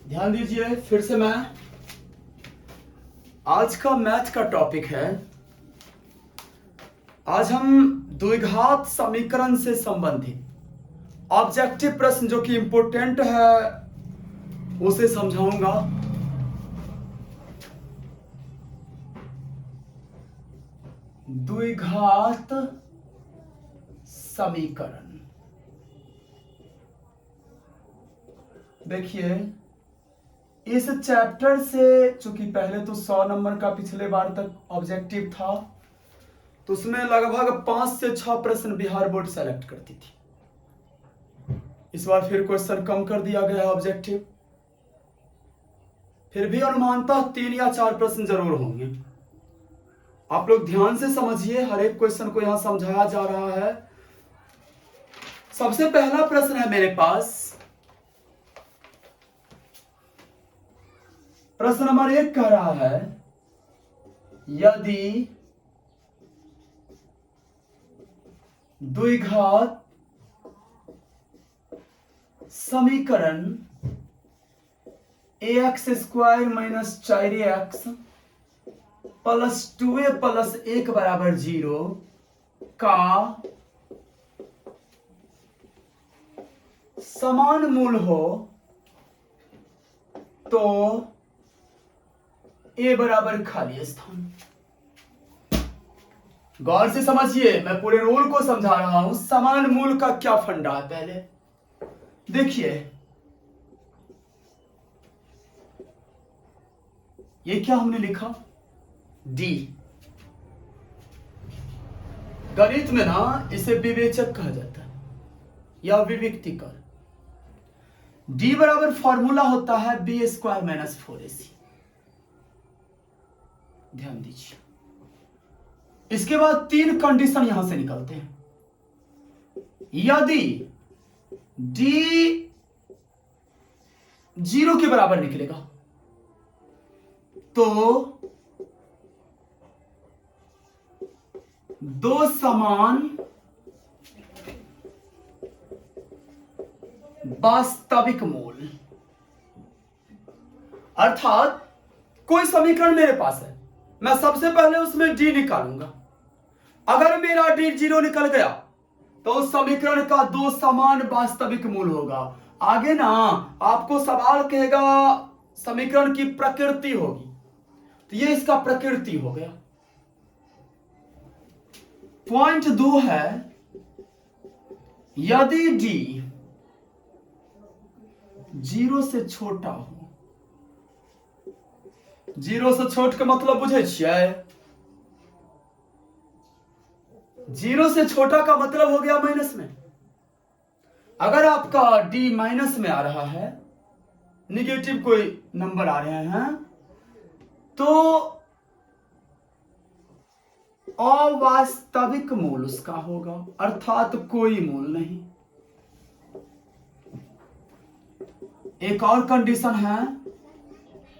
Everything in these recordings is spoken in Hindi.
ध्यान दीजिए फिर से मैं आज का मैथ का टॉपिक है। आज हम द्विघात समीकरण से संबंधित ऑब्जेक्टिव प्रश्न जो कि इंपॉर्टेंट है उसे समझाऊंगा। द्विघात समीकरण देखिए, इस चैप्टर से चूंकि पहले तो 100 नंबर का पिछले बार तक ऑब्जेक्टिव था, तो उसमें लगभग 5 से 6 प्रश्न बिहार बोर्ड सेलेक्ट करती थी। इस बार फिर क्वेश्चन कम कर दिया गया है ऑब्जेक्टिव। फिर भी अनुमानतः 3 या 4 प्रश्न जरूर होंगे। आप लोग ध्यान से समझिए, हर एक क्वेश्चन को यहां समझाया जा रहा है। सबसे पहला प्रश्न है मेरे पास, प्रश्न नंबर 1 कह रहा है, यदि द्विघात समीकरण ax square minus 4x plus 2a plus 1 बराबर 0 का समान मूल हो तो a बराबर खाली स्थान। गौर से समझिए, मैं पूरे रूल को समझा रहा हूं। समान मूल का क्या फंडा है पहले देखिए। ये क्या हमने लिखा, d। गणित में ना इसे विवेचक कहा जाता है या विविक्तिकर। d बराबर फॉर्मूला होता है b स्क्वायर माइनस 4ac। ध्यान दीजिए, इसके बाद 3 कंडीशन यहां से निकलते हैं। यदि d 0 के बराबर निकलेगा तो दो समान वास्तविक मूल, अर्थात कोई समीकरण मेरे पास है, मैं सबसे पहले उसमें d निकालूंगा। अगर मेरा d 0 निकल गया तो उस समीकरण का दो समान वास्तविक मूल होगा। आगे ना आपको सवाल कहेगा समीकरण की प्रकृति होगी, तो ये इसका प्रकृति हो गया। पॉइंट 2 है, यदि d 0 से छोटा हो। 0 से छोट के मतलब बुझे छियै? 0 से छोटा का मतलब हो गया माइनस में। अगर आपका d माइनस में आ रहा है, निगेटिव कोई नंबर आ रहे हैं, तो अवास्तविक मूल उसका होगा, अर्थात कोई मूल नहीं। एक और कंडीशन है,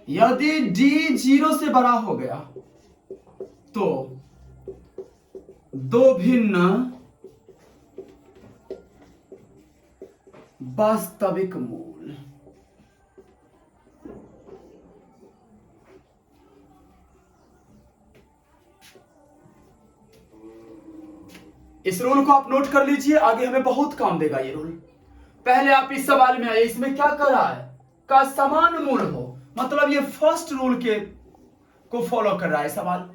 यदि d 0 से बड़ा हो गया तो दो भिन्न वास्तविक मूल। इस रूल को आप नोट कर लीजिए, आगे हमें बहुत काम देगा ये रूल। पहले आप इस सवाल में आए, इसमें क्या कर रहा है, का समान मूल हो, मतलब ये फर्स्ट रूल के को फॉलो कर रहा है सवाल।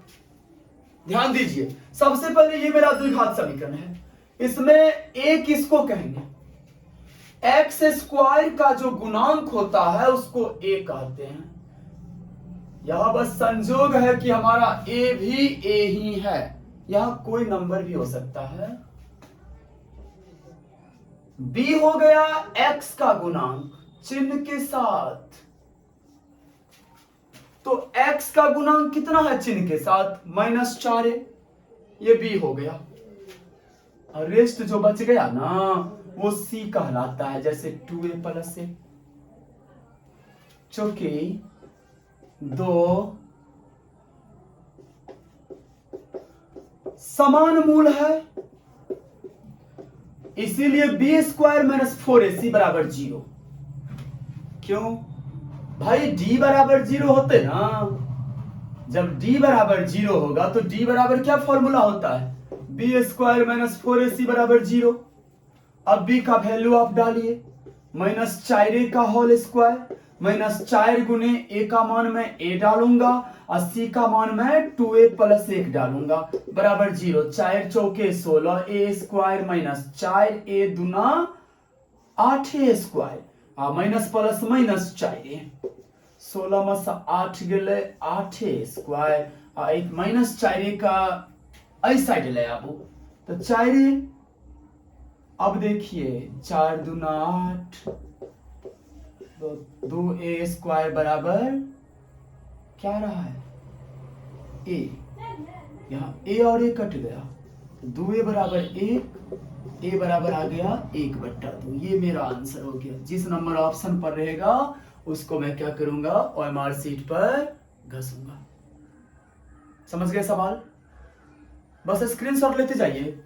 ध्यान दीजिए, सबसे पहले ये मेरा द्विघात समीकरण है। इसमें a किसको कहेंगे, x स्क्वायर का जो गुणांक होता है उसको a कहते हैं। यह बस संजोग है कि हमारा a भी a ही है, यहां कोई नंबर भी हो सकता है। b हो गया x का गुणांक चिन्ह के साथ, तो x का गुणांक कितना है चिन्ह के साथ, -4a, ये b हो गया। और रेस्ट जो बच गया ना वो c कहलाता है, जैसे 2a प्लस a, चूंकि दो समान मूल है, इसीलिए b स्क्वायर माइनस 4ac बराबर 0। क्यों? भाई d बराबर 0 होते ना, जब d बराबर 0 होगा तो d बराबर क्या फॉर्मूला होता है, बी स्क्वायर माइनस 4ac बराबर 0। अब b का वैल्यू आप डालिए, माइनस 4a का होल स्क्वायर माइनस 4 गुने a का मान मैं a डालूंगा और c का मान मैं 2a प्लस 1 डालूंगा बराबर 0। 4 चौके 16 a स्क्वायर माइनस 4a दूना 8a square minus plus minus 4a 16 में से 8 गेले 8a स्क्वायर एक माइनस 4a का इस साइड ले आबू तो 4a। अब देखिए 4 दूना 8 तो 2a स्क्वायर बराबर क्या रहा है a, यहाँ a और a कट गया, 2a बराबर 1, a बराबर आ गया 1/2। ये मेरा आंसर हो गया। जिस नंबर ऑप्शन पर रहेगा उसको मैं क्या करूंगा, OMR सीट पर घसूंगा। समझ गए सवाल? बस स्क्रीनशॉट लेते जाइए।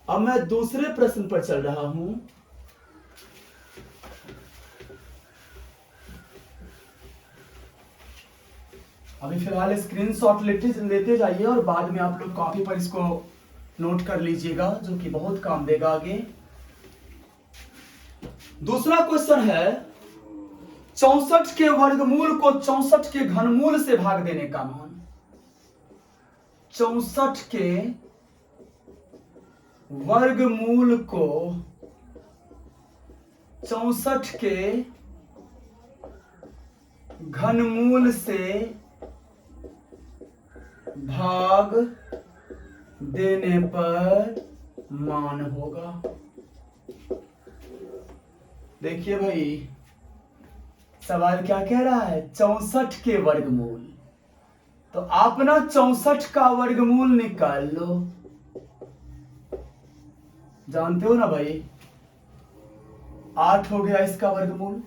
अब मैं दूसरे प्रश्न पर चल रहा हूं। अभी फिलहाल स्क्रीनशॉट लेते जाइए और बाद में आप लोग कॉपी पर इसको नोट कर लीजिएगा, जो कि बहुत काम देगा आगे। दूसरा क्वेश्चन है 64 के वर्गमूल को 64 के घनमूल से भाग देने का मान। 64 के वर्गमूल को 64 के घनमूल से भाग देने पर मान होगा। देखिए भाई सवाल क्या कह रहा है, 64 के वर्गमूल। तो आप ना 64 का वर्गमूल निकाल लो। जानते हो ना भाई 8 हो गया इसका वर्गमूल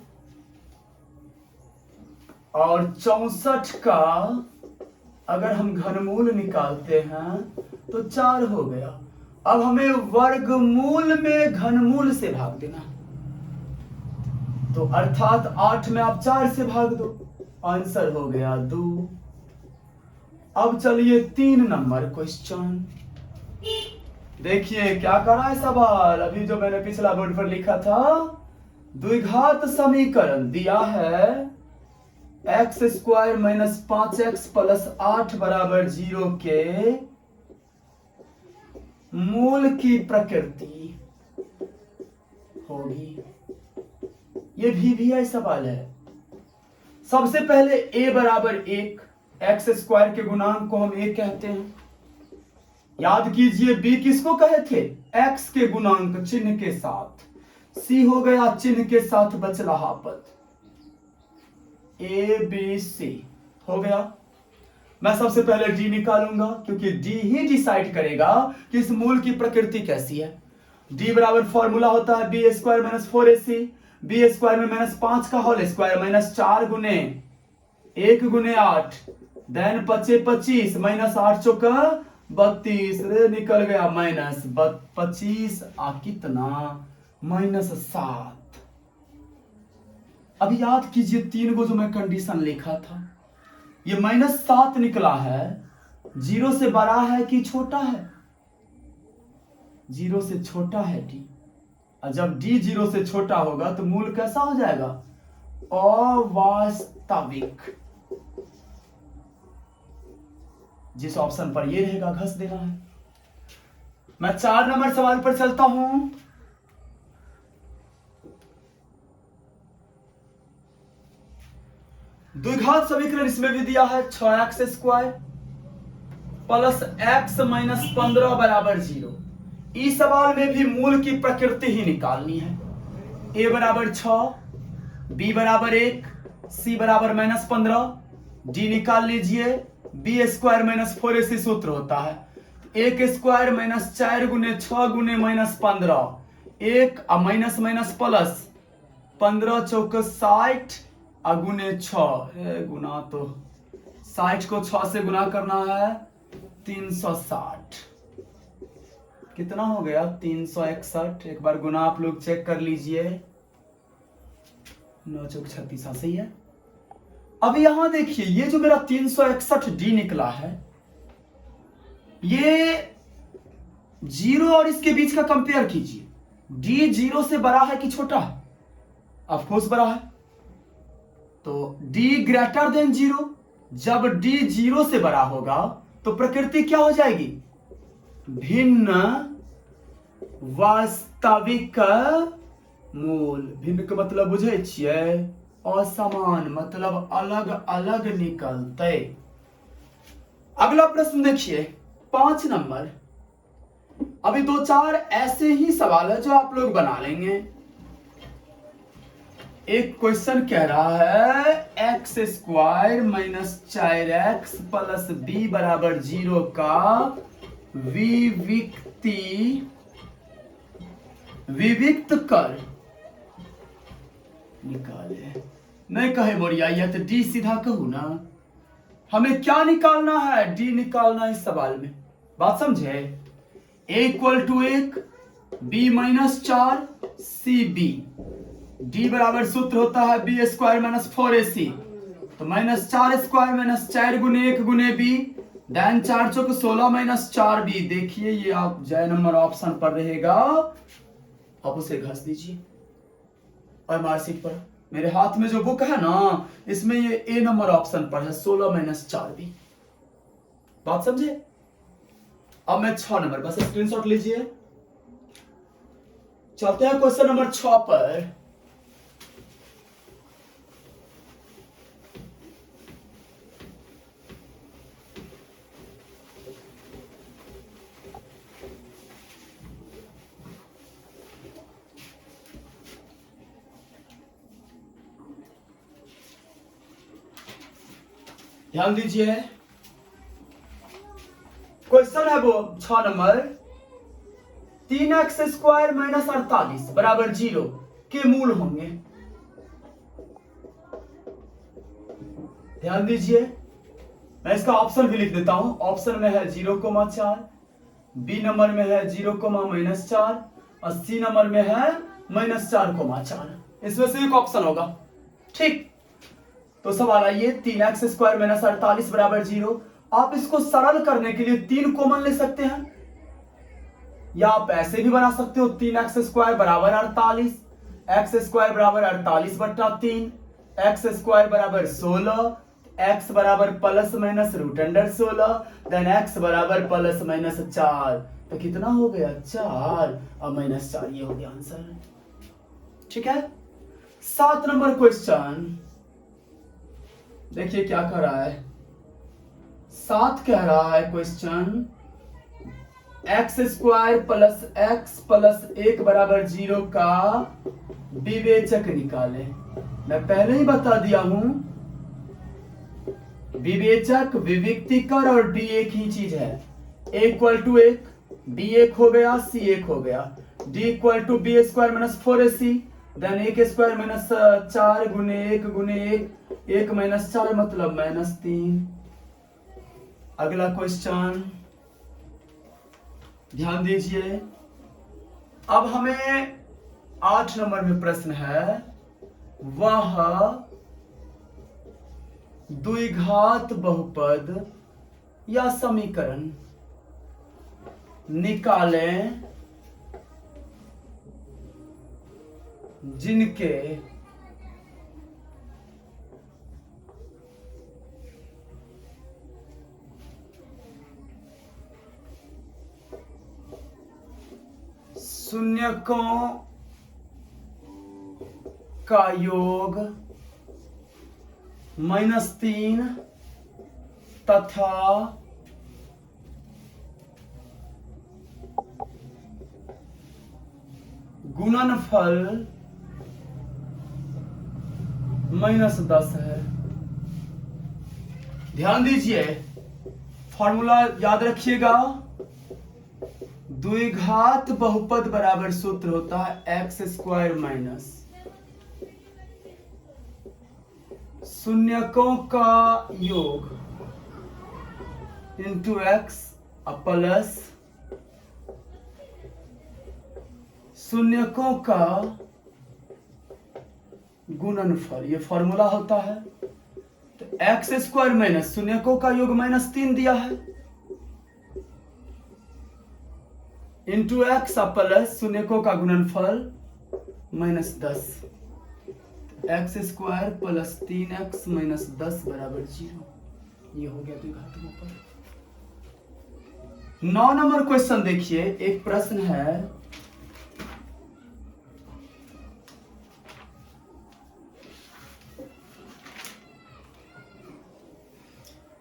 और 64 का अगर हम घनमूल निकालते हैं तो 4 हो गया। अब हमें वर्गमूल में घनमूल से भाग देना, तो अर्थात 8 में आप 4 से भाग दो, आंसर हो गया 2। अब चलिए 3 नंबर क्वेश्चन। देखिए क्या कर रहा है सवाल, अभी जो मैंने पिछला बोर्ड पर लिखा था, द्विघात समीकरण दिया है x square minus 5x plus 8 बराबर 0 के मूल की प्रकृति होगी। ये भी सवाल है। सबसे पहले a बराबर 1, x स्क्वायर के गुणांक को हम a कहते हैं। याद कीजिए b किसको कहे थे, x के गुणांक चिन्ह के साथ, c हो गया चिन्ह के साथ बचलाहा पद, ए बी सी हो गया। मैं सबसे पहले d निकालूंगा क्योंकि d ही डिसाइड करेगा कि इस मूल की प्रकृति कैसी है। d बराबर फॉर्मूला होता है B square minus 4ac, B square में माइनस 5 का होल स्क्वायर माइनस 4 गुने 1 गुने 8 देन 25 माइनस 8 चौका 32 रे निकल गया माइनस 25 कितना माइनस 7। अभी याद कीजिए 3 को जो मैं कंडीशन लिखा था, ये माइनस 7 निकला है, 0 से बड़ा है कि छोटा है, 0 से छोटा है d। और जब d 0 से छोटा होगा तो मूल कैसा हो जाएगा, अवास्तविक। जिस ऑप्शन पर ये रहेगा घस देना है। मैं 4 नंबर सवाल पर चलता हूं। द्विघात समीकरण इसमें भी दिया है 6x square plus x minus 15 बराबर 0। इस सवाल में भी मूल की प्रकृति ही निकालनी है। a बराबर 6, b बराबर 1, c बराबर माइनस 15, d निकाल लीजिए। b स्क्वायर माइनस 4ac सूत्र होता है, 1 स्क्वायर माइनस 4 गुने 6 गुने माइनस 15, 1 माइनस माइनस प्लस 15 चौक 60 गुने 6 गुना, तो 60 को 6 से गुना करना है 360, कितना हो गया 361। एक बार गुना आप लोग चेक कर लीजिए, 9 चौक 36 सही है। अब यहां देखिए, ये जो मेरा 361D निकला है, ये 0 और इसके बीच का कंपेयर कीजिए। D 0 से बड़ा है कि छोटा है? ऑफ कोर्स बड़ा है। तो D ग्रेटर देन 0। जब D 0 से बड़ा होगा तो प्रकृति क्या हो जाएगी? भिन्न वास्तविक मूल। भिन्न का मतलब बुझे छिए? असमान, मतलब अलग अलग निकलते। अगला प्रश्न देखिए 5 नंबर। अभी 2-4 ऐसे ही सवाल है जो आप लोग बना लेंगे। एक क्वेश्चन कह रहा है x² - 4x + b = 0 का विविक्त कर निकाले। नहीं कहे बोरिया, यह तो डी सीधा कहू ना। हमें क्या निकालना है? डी निकालना है इस सवाल में। बात समझे? a = 1, b - 4 cb। d बराबर सूत्र होता है b² - 4ac। तो -4² - 4 × 1 × b, देन 4 × 4 = 16 - 4b। देखिए ये आप जय नंबर ऑप्शन पर रहेगा, आप उसे घस दीजिए और मार्कशीट पर। मेरे हाथ में जो बुक है ना, इसमें ये ए नंबर ऑप्शन पर है 16 - 4b। बात समझे? अब मैं 6 नंबर, बस स्क्रीनशॉट लीजिए। चलते हैं क्वेश्चन नंबर 6 पर। ध्यान दीजिए, क्वेश्चन है वो 6 नंबर। 3x² - 48 = 0 के मूल होंगे। ध्यान दीजिए, मैं इसका ऑप्शन भी लिख देता हूं। ऑप्शन में है 0,4, बी नंबर में है 0,-4 और सी नंबर में है -4,4। इसमें से एक ऑप्शन होगा। ठीक, तो सवाल आइए 3x² - 48 = 0। आप इसको सरल करने के लिए 3 कॉमन ले सकते हैं, या आप ऐसे भी बना सकते हो 3x² = 48, x² = 48/3, x² = 16, x = ±√16, then x = ±4। तो कितना हो गया? 4 और -4, ये हो गया आंसर। ठीक है। 7 नंबर क्वेश्चन देखिए क्या कर रहा है। 7 कह रहा है क्वेश्चन x² + x + 1 = 0 का विवेचक निकाले। मैं पहले ही बता दिया हूं, विवेचक, विविक्तिकर और डी एक ही चीज है। a = 1, b 1 हो गया, c 1 हो गया। d = b² - 4ac, देन 1² - 4 × 1 × 1 -4 मतलब -3। अगला क्वेश्चन ध्यान दीजिए। अब हमें 8 नंबर में प्रश्न है, वह द्विघात बहुपद या समीकरण निकालें जिनके शून्यकों का योग -3 तथा गुणनफल -10 है। ध्यान दीजिए, फॉर्मूला याद रखिएगा। द्विघात बहुपद बराबर सूत्र होता है x² शून्यकों का योग इंटू x प्लस शून्यकों का गुणनफल, ये फॉर्मूला होता है। तो एक्स स्क्वायर माइनस शून्यकों का योग -3 दिया है, इंटू एक्स प्लस शून्यकों का गुणनफल -10, x square plus 3x minus 10 बराबर 0। ये हो गया द्विघात पर। 9 नंबर क्वेश्चन देखिए, एक प्रश्न है,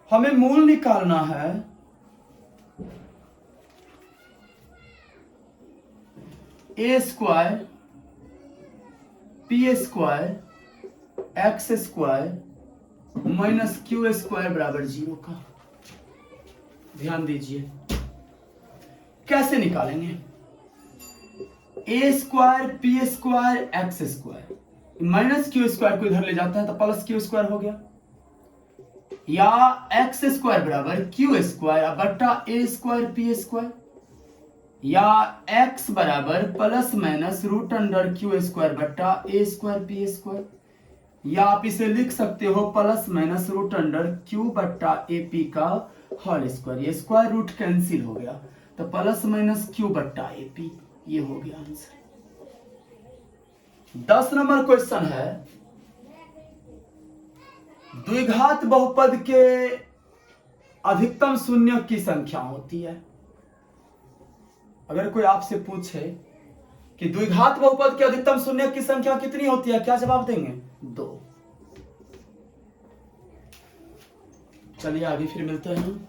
हमें मूल निकालना है a square P square x square minus q square बराबर 0 का। ध्यान दीजिए कैसे निकालेंगे। A square P square x square minus q square को इधर ले जाता है तो प्लस क्यू स्क्वायर हो गया, या एक्स स्क्वायर बराबर क्यू स्क्वायर बट्टा ए स्क्वायर पी स्क्वायर, या x बराबर plus minus root under Q square बट्टा ए स्क्वायर पी स्क्वायर, या आप इसे लिख सकते हो plus minus root under Q बट्टा ए पी का होल स्क्वायर। ये स्क्वायर रूट कैंसिल हो गया तो प्लस माइनस क्यू बट्टा ए पी, ये हो गया आंसर। 10 नंबर क्वेश्चन है, द्विघात बहुपद के अधिकतम शून्य की संख्या होती है। अगर कोई आपसे पूछे कि द्विघात बहुपद के अधिकतम शून्य की संख्या कितनी होती है, क्या जवाब देंगे? 2। चलिए आगे फिर मिलते हैं।